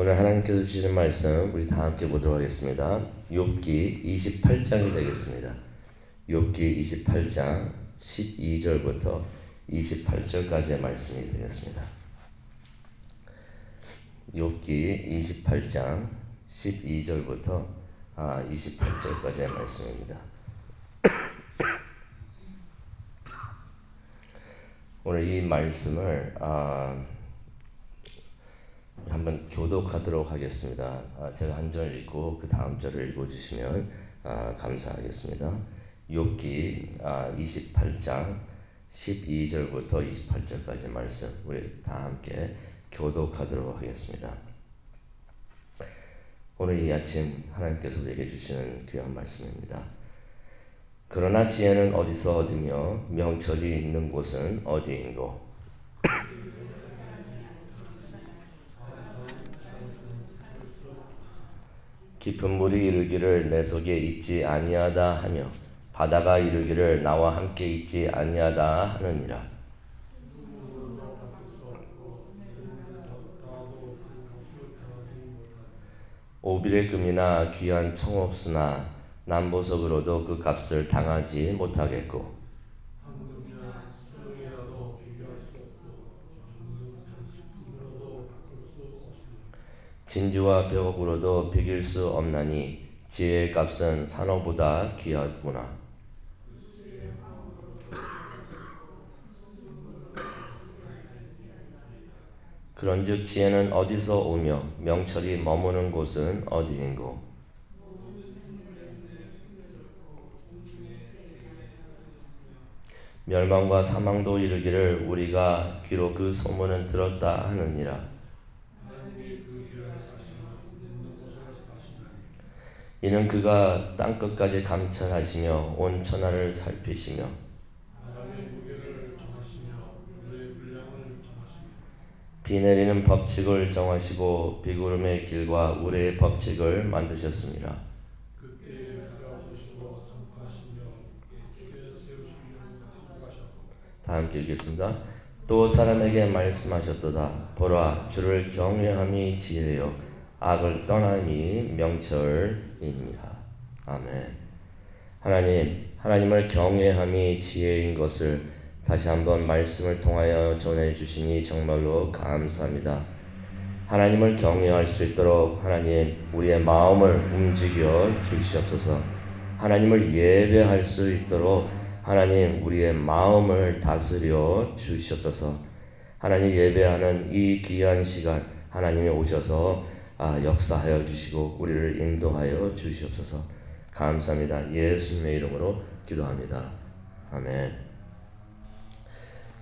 오늘 하나님께서 주시는 말씀 우리 다 함께 보도록 하겠습니다. 욥기 28장이 되겠습니다. 욥기 28장 12절부터 28절까지의 말씀이 되겠습니다. 욥기 28장 12절부터 28절까지의 말씀입니다. 오늘 이 말씀을 한번 교독하도록 하겠습니다. 제가 한 절 읽고 그 다음 절을 읽어주시면 감사하겠습니다. 욥기 28장 12절부터 28절까지 말씀 우리 다 함께 교독하도록 하겠습니다. 오늘 이 아침 하나님께서 우리에게 주시는 귀한 말씀입니다. 그러나 지혜는 어디서 얻으며 명철이 있는 곳은 어디인고? 깊은 물이 이르기를 내 속에 있지 아니하다 하며 바다가 이르기를 나와 함께 있지 아니하다 하느니라. 오빌의 금이나 귀한 청옥수나 남보석으로도 그 값을 당하지 못하겠고 진주와 벽으로도 비길 수 없나니 지혜의 값은 산호보다 귀하구나. 그런즉 지혜는 어디서 오며 명철이 머무는 곳은 어디인고? 멸망과 사망도 이르기를 우리가 귀로 그 소문은 들었다 하느니라. 이는 그가 땅끝까지 감찰하시며 온 천하를 살피시며 비 내리는 법칙을 정하시고 비구름의 길과 우레의 법칙을 만드셨습니다. 다 함께 읽겠습니다. 또 사람에게 말씀하셨도다. 보라, 주를 경외함이 지혜요 악을 떠남이 명철이니라. 아멘. 하나님을 경외함이 지혜인 것을 다시 한번 말씀을 통하여 전해주시니 정말로 감사합니다. 하나님을 경외할 수 있도록 하나님 우리의 마음을 움직여 주시옵소서. 하나님을 예배할 수 있도록 하나님 우리의 마음을 다스려 주시옵소서. 하나님 예배하는 이 귀한 시간 하나님이 오셔서 역사하여 주시고 우리를 인도하여 주시옵소서. 감사합니다. 예수님의 이름으로 기도합니다. 아멘.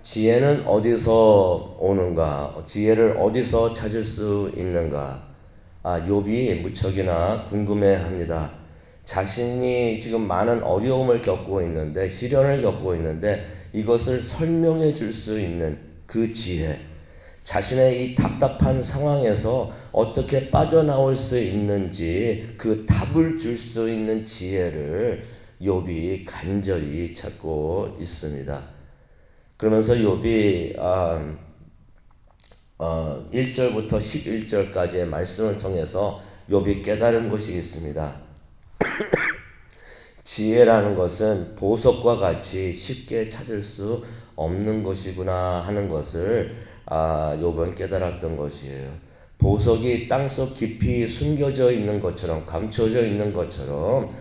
지혜는 어디서 오는가? 지혜를 어디서 찾을 수 있는가? 욥이 무척이나 궁금해합니다. 자신이 지금 많은 어려움을 겪고 있는데, 시련을 겪고 있는데 이것을 설명해 줄 수 있는 그 지혜, 자신의 이 답답한 상황에서 어떻게 빠져나올 수 있는지 그 답을 줄 수 있는 지혜를 욥이 간절히 찾고 있습니다. 그러면서 욥이 1절부터 11절까지의 말씀을 통해서 욥이 깨달은 것이 있습니다. 지혜라는 것은 보석과 같이 쉽게 찾을 수 없는 것이구나 하는 것을 욥은 깨달았던 것이에요. 보석이 땅속 깊이 숨겨져 있는 것처럼, 감춰져 있는 것처럼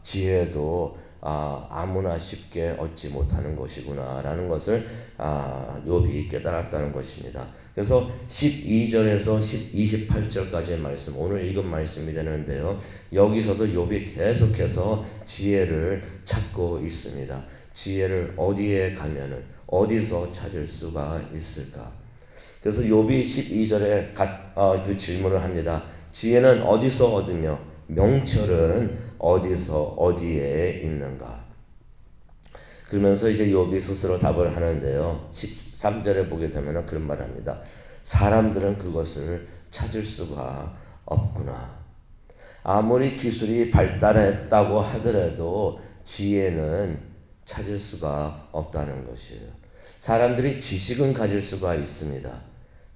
지혜도 아무나 쉽게 얻지 못하는 것이구나 라는 것을 욥이 깨달았다는 것입니다. 그래서 12절에서 28절까지의 말씀, 오늘 읽은 말씀이 되는데요. 여기서도 욥이 계속해서 지혜를 찾고 있습니다. 지혜를 어디에 가면은 어디서 찾을 수가 있을까? 그래서 욥이 12절에 그 질문을 합니다. 지혜는 어디서 얻으며 명철은 어디에 있는가? 그러면서 이제 욥이 스스로 답을 하는데요. 13절에 보게 되면 그런 말을 합니다. 사람들은 그것을 찾을 수가 없구나. 아무리 기술이 발달했다고 하더라도 지혜는 찾을 수가 없다는 것이에요. 사람들이 지식은 가질 수가 있습니다.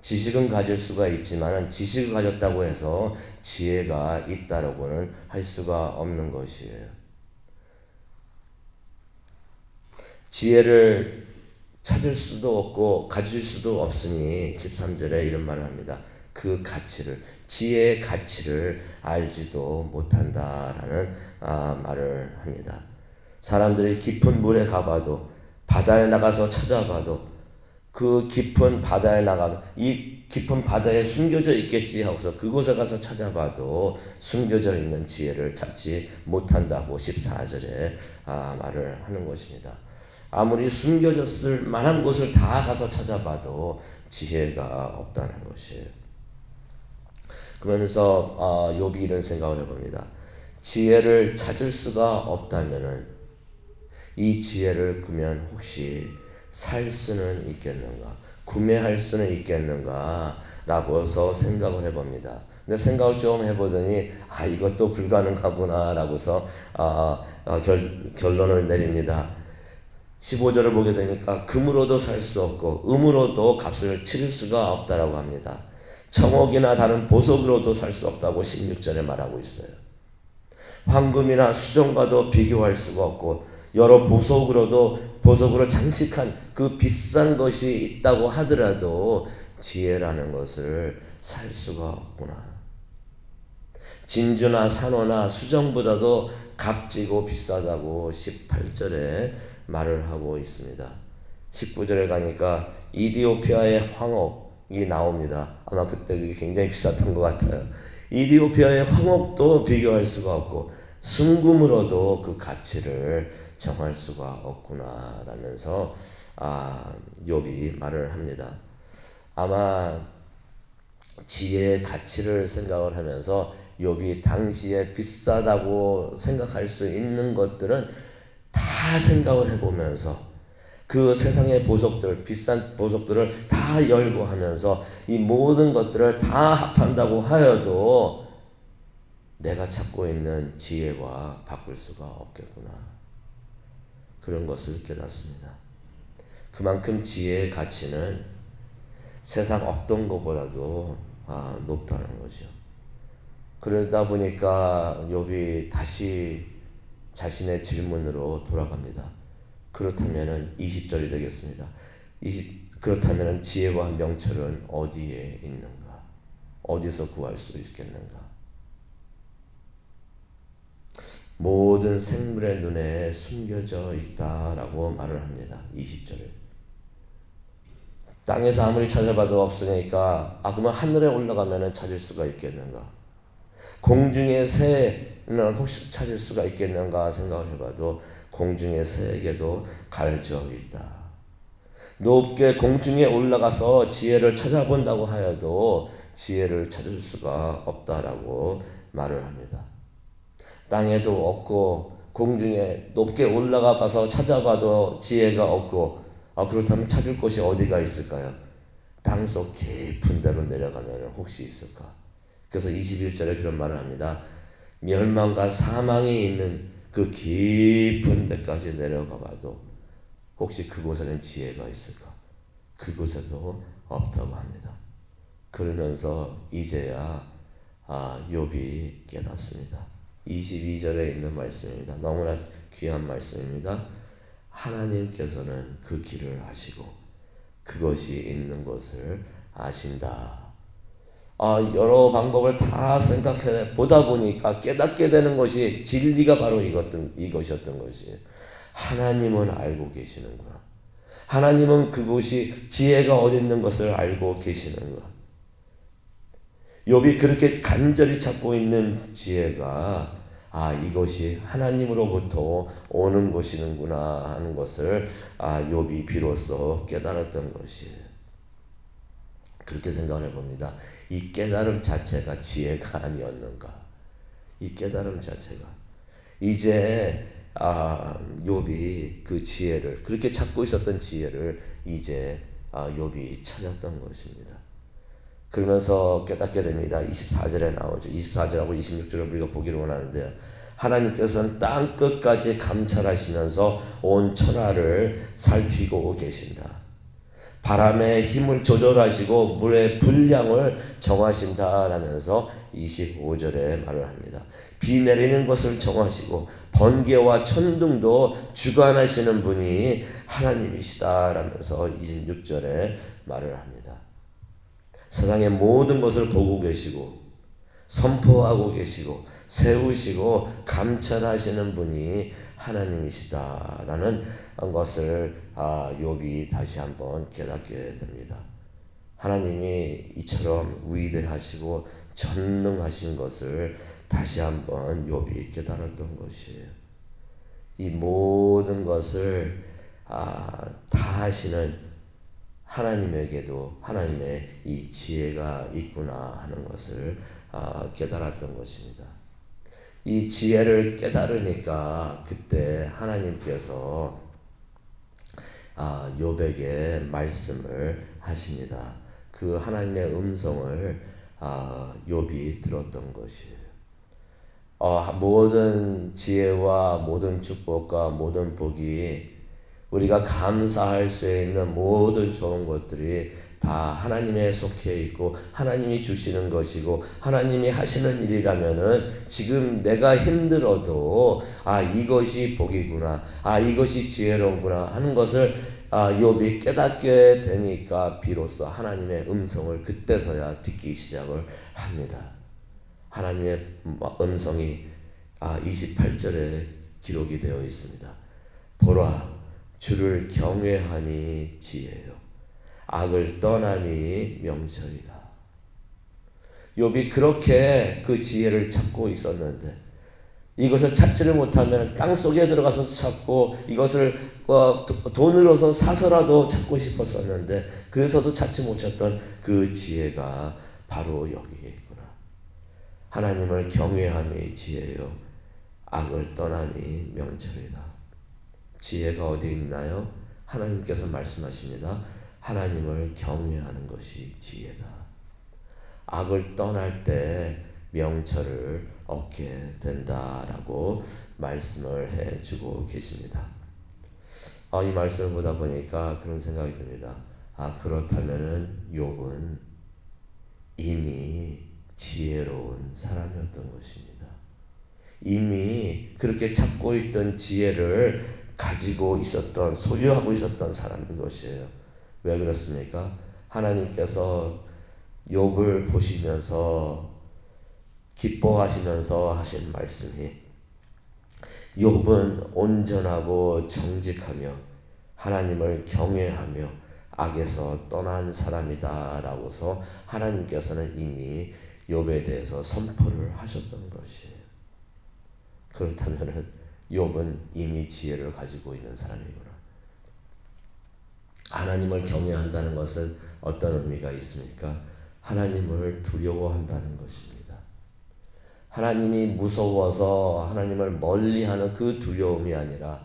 지식은 가질 수가 있지만 지식을 가졌다고 해서 지혜가 있다라고는 할 수가 없는 것이에요. 지혜를 찾을 수도 없고 가질 수도 없으니 13절에 이런 말을 합니다. 그 가치를, 지혜의 가치를 알지도 못한다라는 말을 합니다. 사람들이 깊은 물에 가봐도, 바다에 나가서 찾아봐도, 그 깊은 바다에 나가면 이 깊은 바다에 숨겨져 있겠지 하고서 그곳에 가서 찾아봐도 숨겨져 있는 지혜를 찾지 못한다고 14절에 말을 하는 것입니다. 아무리 숨겨졌을 만한 곳을 다 가서 찾아봐도 지혜가 없다는 것이에요. 그러면서 욥이 이런 생각을 해봅니다. 지혜를 찾을 수가 없다면은 이 지혜를 그러면 혹시 살 수는 있겠는가? 구매할 수는 있겠는가? 라고서 생각을 해봅니다. 근데 생각을 좀 해보더니 이것도 불가능하구나 라고서 결론을 내립니다. 15절을 보게 되니까 금으로도 살 수 없고 음으로도 값을 치를 수가 없다라고 합니다. 청옥이나 다른 보석으로도 살 수 없다고 16절에 말하고 있어요. 황금이나 수정과도 비교할 수가 없고 여러 보석으로 장식한 그 비싼 것이 있다고 하더라도 지혜라는 것을 살 수가 없구나. 진주나 산호나 수정보다도 값지고 비싸다고 18절에 말을 하고 있습니다. 19절에 가니까 이디오피아의 황옥이 나옵니다. 아마 그때 그게 굉장히 비쌌던 것 같아요. 이디오피아의 황옥도 비교할 수가 없고 순금으로도 그 가치를 정할 수가 없구나 라면서 욥이 말을 합니다. 아마 지혜의 가치를 생각을 하면서 욥이 당시에 비싸다고 생각할 수 있는 것들은 다 생각을 해보면서 그 세상의 보석들, 비싼 보석들을 다 열고 하면서 이 모든 것들을 다 합한다고 하여도 내가 찾고 있는 지혜와 바꿀 수가 없겠구나. 그런 것을 깨닫습니다. 그만큼 지혜의 가치는 세상 어떤 것보다도 높다는 거죠. 그러다 보니까 욥이 다시 자신의 질문으로 돌아갑니다. 그렇다면 20절이 되겠습니다. 그렇다면 지혜와 명철은 어디에 있는가? 어디서 구할 수 있겠는가? 모든 생물의 눈에 숨겨져 있다라고 말을 합니다. 20절에. 땅에서 아무리 찾아봐도 없으니까 그러면 하늘에 올라가면 찾을 수가 있겠는가? 공중의 새는 혹시 찾을 수가 있겠는가 생각을 해봐도 공중의 새에게도 가려져 있다. 높게 공중에 올라가서 지혜를 찾아본다고 하여도 지혜를 찾을 수가 없다라고 말을 합니다. 땅에도 없고 공중에 높게 올라가 봐서 찾아봐도 지혜가 없고 그렇다면 찾을 곳이 어디가 있을까요? 땅속 깊은 데로 내려가면 혹시 있을까? 그래서 21절에 그런 말을 합니다. 멸망과 사망이 있는 그 깊은 데까지 내려가 봐도 혹시 그곳에는 지혜가 있을까? 그곳에도 없다고 합니다. 그러면서 이제야 욥이 깨닫습니다. 22절에 있는 말씀입니다. 너무나 귀한 말씀입니다. 하나님께서는 그 길을 아시고 그것이 있는 것을 아신다. 여러 방법을 다 생각해 보다 보니까 깨닫게 되는 것이 진리가 바로 이것이었던 것이에요. 하나님은 알고 계시는구나. 하나님은 그곳이 지혜가 어디 있는 것을 알고 계시는구나. 욥이 그렇게 간절히 찾고 있는 지혜가 이것이 하나님으로부터 오는 것이는구나 하는 것을 욥이 비로소 깨달았던 것이에요. 그렇게 생각을 해봅니다. 이 깨달음 자체가 지혜가 아니었는가? 이 깨달음 자체가 이제 욥이 그 지혜를 그렇게 찾고 있었던 지혜를 이제 욥이 찾았던 것입니다. 그러면서 깨닫게 됩니다. 24절에 나오죠. 24절하고 26절을 우리가 보기를 원하는데요. 하나님께서는 땅 끝까지 감찰하시면서 온 천하를 살피고 계신다. 바람의 힘을 조절하시고 물의 분량을 정하신다라면서 25절에 말을 합니다. 비 내리는 것을 정하시고 번개와 천둥도 주관하시는 분이 하나님이시다라면서 26절에 말을 합니다. 세상의 모든 것을 보고 계시고 선포하고 계시고 세우시고 감찰하시는 분이 하나님이시다라는 것을 욥이 다시 한번 깨닫게 됩니다. 하나님이 이처럼 위대하시고 전능하신 것을 다시 한번 욥이 깨달았던 것이에요. 이 모든 것을 다 하시는 하나님에게도 하나님의 이 지혜가 있구나 하는 것을 깨달았던 것입니다. 이 지혜를 깨달으니까 그때 하나님께서 욥에게 말씀을 하십니다. 그 하나님의 음성을 욥이 들었던 것이에요. 모든 지혜와 모든 축복과 모든 복이 우리가 감사할 수 있는 모든 좋은 것들이 다 하나님에 속해 있고 하나님이 주시는 것이고 하나님이 하시는 일이라면은 지금 내가 힘들어도 이것이 복이구나, 이것이 지혜로운구나 하는 것을 욥이 깨닫게 되니까 비로소 하나님의 음성을 그때서야 듣기 시작을 합니다. 하나님의 음성이 28절에 기록이 되어 있습니다. 보라, 주를 경외함이 지혜요 악을 떠남이 명철이다. 욥이 그렇게 그 지혜를 찾고 있었는데 이것을 찾지를 못하면 땅속에 들어가서 찾고 이것을 돈으로서 사서라도 찾고 싶었었는데 그래서도 찾지 못했던 그 지혜가 바로 여기에 있구나. 하나님을 경외함이 지혜요 악을 떠남이 명철이다. 지혜가 어디 있나요? 하나님께서 말씀하십니다. 하나님을 경외하는 것이 지혜다. 악을 떠날 때 명철을 얻게 된다라고 말씀을 해주고 계십니다. 이 말씀을 보다 보니까 그런 생각이 듭니다. 그렇다면은 욥은 이미 지혜로운 사람이었던 것입니다. 이미 그렇게 찾고 있던 지혜를 가지고 있었던, 소유하고 있었던 사람인 것이에요. 왜 그렇습니까? 하나님께서 욥을 보시면서 기뻐하시면서 하신 말씀이 욥은 온전하고 정직하며 하나님을 경외하며 악에서 떠난 사람이다 라고서 하나님께서는 이미 욥에 대해서 선포를 하셨던 것이에요. 그렇다면 욥은 이미 지혜를 가지고 있는 사람이구나. 하나님을 경외한다는 것은 어떤 의미가 있습니까? 하나님을 두려워한다는 것입니다. 하나님이 무서워서 하나님을 멀리하는 그 두려움이 아니라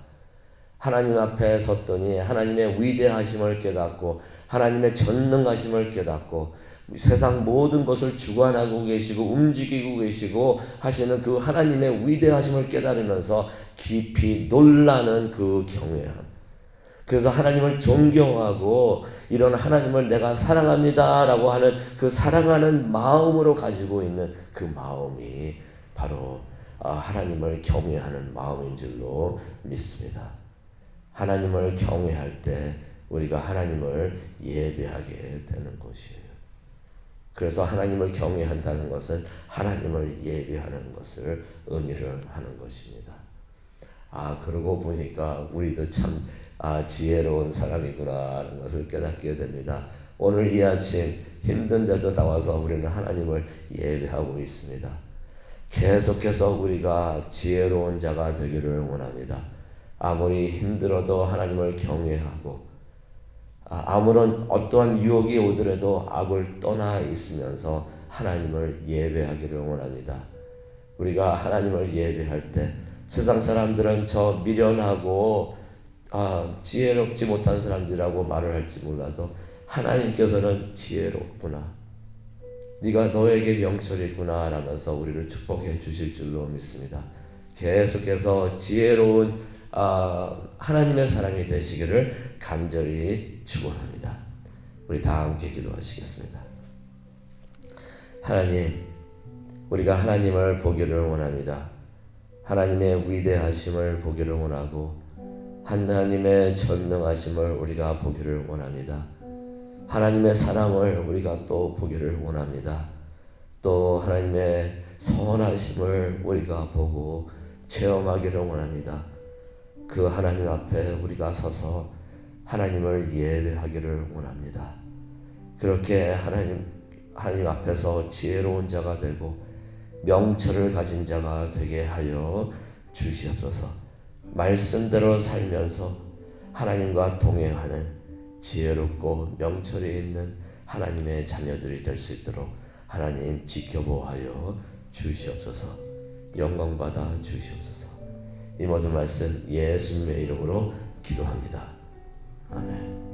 하나님 앞에 섰더니 하나님의 위대하심을 깨닫고 하나님의 전능하심을 깨닫고 세상 모든 것을 주관하고 계시고 움직이고 계시고 하시는 그 하나님의 위대하심을 깨달으면서 깊이 놀라는 그 경외함. 그래서 하나님을 존경하고 이런 하나님을 내가 사랑합니다 라고 하는 그 사랑하는 마음으로 가지고 있는 그 마음이 바로 하나님을 경외하는 마음인 줄로 믿습니다. 하나님을 경외할 때 우리가 하나님을 예배하게 되는 것이에요. 그래서 하나님을 경외한다는 것은 하나님을 예배하는 것을 의미를 하는 것입니다. 그러고 보니까 우리도 참 지혜로운 사람이구나 하는 것을 깨닫게 됩니다. 오늘 이 아침 힘든데도 나와서 우리는 하나님을 예배하고 있습니다. 계속해서 우리가 지혜로운 자가 되기를 원합니다. 아무리 힘들어도 하나님을 경외하고 아무런 어떠한 유혹이 오더라도 악을 떠나 있으면서 하나님을 예배하기를 원합니다. 우리가 하나님을 예배할 때 세상 사람들은 저 미련하고 지혜롭지 못한 사람들이라고 말을 할지 몰라도 하나님께서는 지혜롭구나. 네가 너에게 명철이 있구나 라면서 우리를 축복해 주실 줄로 믿습니다. 계속해서 지혜로운 하나님의 사랑이 되시기를 간절히 축원합니다. 우리 다 함께 기도하시겠습니다. 하나님, 우리가 하나님을 보기를 원합니다. 하나님의 위대하심을 보기를 원하고 하나님의 전능하심을 우리가 보기를 원합니다. 하나님의 사랑을 우리가 또 보기를 원합니다. 또 하나님의 선하심을 우리가 보고 체험하기를 원합니다. 그 하나님 앞에 우리가 서서 하나님을 예배하기를 원합니다. 그렇게 하나님 앞에서 지혜로운 자가 되고 명철을 가진 자가 되게 하여 주시옵소서. 말씀대로 살면서 하나님과 동행하는 지혜롭고 명철이 있는 하나님의 자녀들이 될 수 있도록 하나님 지켜보하여 주시옵소서. 영광받아 주시옵소서. 이 모든 말씀 예수님의 이름으로 기도합니다. 아멘.